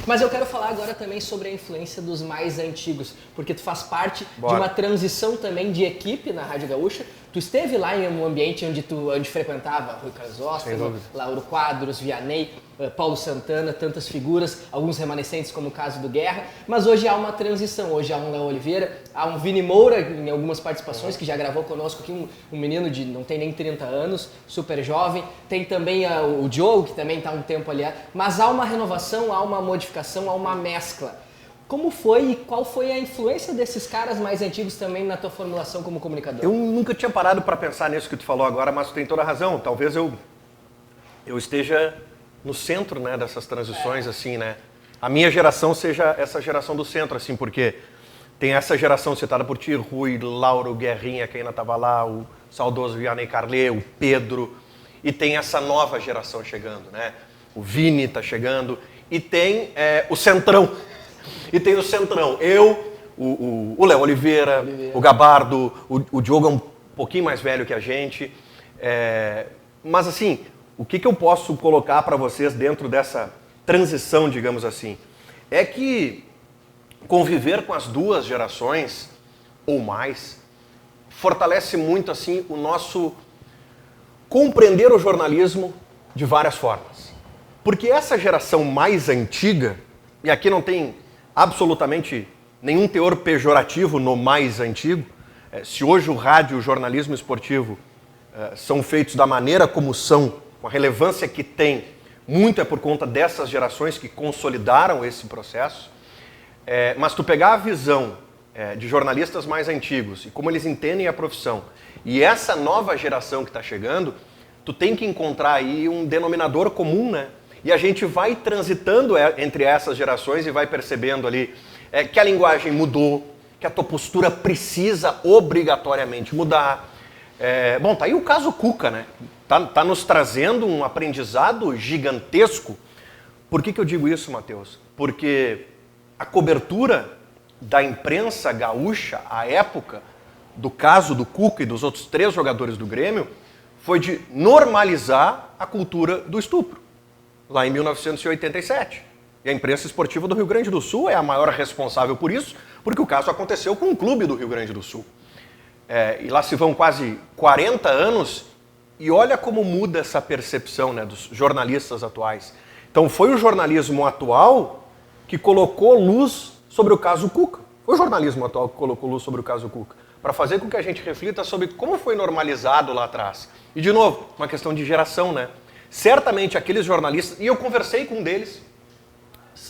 Mas eu quero falar agora também sobre a influência dos mais antigos, porque tu faz parte Bora. de uma transição também de equipe na Rádio Gaúcha. Tu esteve lá em um ambiente onde frequentava Rui Carlos Osterman, Lauro Quadros, Vianney, Paulo Santana, tantas figuras, alguns remanescentes como o caso do Guerra, mas hoje há uma transição, hoje há um Léo Oliveira, há um Vini Moura em algumas participações, que já gravou conosco aqui, um menino de não tem nem 30 anos, super jovem, tem também o Diogo, que também está há um tempo ali, mas há uma renovação, há uma modificação, há uma mescla. Como foi e qual foi a influência desses caras mais antigos também na tua formulação como comunicador? Eu nunca tinha parado para pensar nisso que tu falou agora, mas tu tem toda a razão. Talvez eu esteja no centro, né, dessas transições, assim, né? A minha geração seja essa geração do centro, assim, porque tem essa geração citada por ti, Rui, Lauro, Guerrinha, que ainda estava lá, o saudoso Vianney Carlet, o Pedro, e tem essa nova geração chegando, né? O Vini está chegando, e tem o Centrão. E tem o Centrão, o Léo Oliveira, o Gabardo, o Diogo é um pouquinho mais velho que a gente. Mas assim, o que eu posso colocar para vocês dentro dessa transição, digamos assim, é que conviver com as duas gerações, ou mais, fortalece muito assim o nosso compreender o jornalismo de várias formas. Porque essa geração mais antiga, e aqui não tem absolutamente nenhum teor pejorativo no mais antigo. Se hoje o rádio e o jornalismo esportivo são feitos da maneira como são, com a relevância que tem, muito é por conta dessas gerações que consolidaram esse processo. Mas tu pegar a visão de jornalistas mais antigos e como eles entendem a profissão, e essa nova geração que está chegando, tu tem que encontrar aí um denominador comum, né? E a gente vai transitando entre essas gerações e vai percebendo ali que a linguagem mudou, que a tua postura precisa obrigatoriamente mudar. Bom, tá aí o caso Cuca, né? Tá nos trazendo um aprendizado gigantesco. Por que eu digo isso, Matheus? Porque a cobertura da imprensa gaúcha à época, do caso do Cuca e dos outros 3 jogadores do Grêmio, foi de normalizar a cultura do estupro. Lá em 1987. E a imprensa esportiva do Rio Grande do Sul é a maior responsável por isso, porque o caso aconteceu com um clube do Rio Grande do Sul. E lá se vão quase 40 anos, e olha como muda essa percepção, né, dos jornalistas atuais. Então foi o jornalismo atual que colocou luz sobre o caso Cuca. Foi o jornalismo atual que colocou luz sobre o caso Cuca, para fazer com que a gente reflita sobre como foi normalizado lá atrás. E, de novo, uma questão de geração, né? Certamente aqueles jornalistas, e eu conversei com um deles,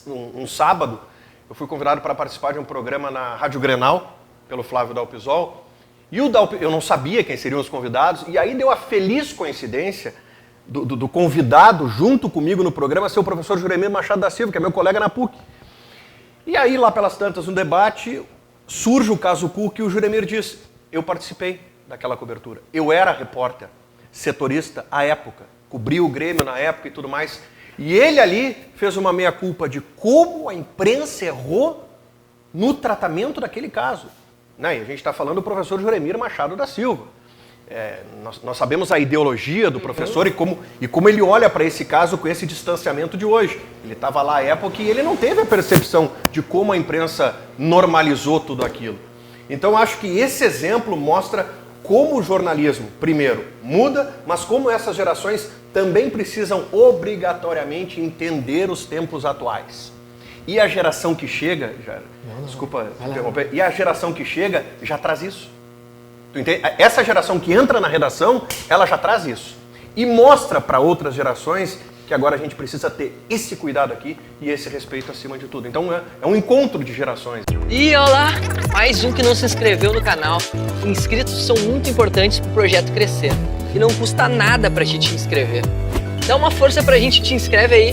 um sábado, eu fui convidado para participar de um programa na Rádio Grenal, pelo Flávio Dalpisol, e eu não sabia quem seriam os convidados, e aí deu a feliz coincidência do convidado junto comigo no programa ser o professor Juremir Machado da Silva, que é meu colega na PUC. E aí, lá pelas tantas, no debate, surge o caso Cuca e o Juremir diz, eu participei daquela cobertura, eu era repórter, setorista à época, cobriu o Grêmio na época e tudo mais. E ele ali fez uma meia-culpa de como a imprensa errou no tratamento daquele caso. Né? E a gente está falando do professor Juremir Machado da Silva. Nós sabemos a ideologia do professor e como ele olha para esse caso com esse distanciamento de hoje. Ele estava lá à época e ele não teve a percepção de como a imprensa normalizou tudo aquilo. Então acho que esse exemplo mostra como o jornalismo, primeiro, muda, mas como essas gerações também precisam obrigatoriamente entender os tempos atuais. E a geração que chega, desculpa interromper, e a geração que chega já traz isso. Tu entende? Essa geração que entra na redação, ela já traz isso. E mostra para outras gerações que agora a gente precisa ter esse cuidado aqui e esse respeito acima de tudo. Então é um encontro de gerações. E olá, mais um que não se inscreveu no canal. Inscritos são muito importantes para o projeto crescer. E não custa nada pra gente te inscrever. Dá uma força pra gente, te inscreve aí.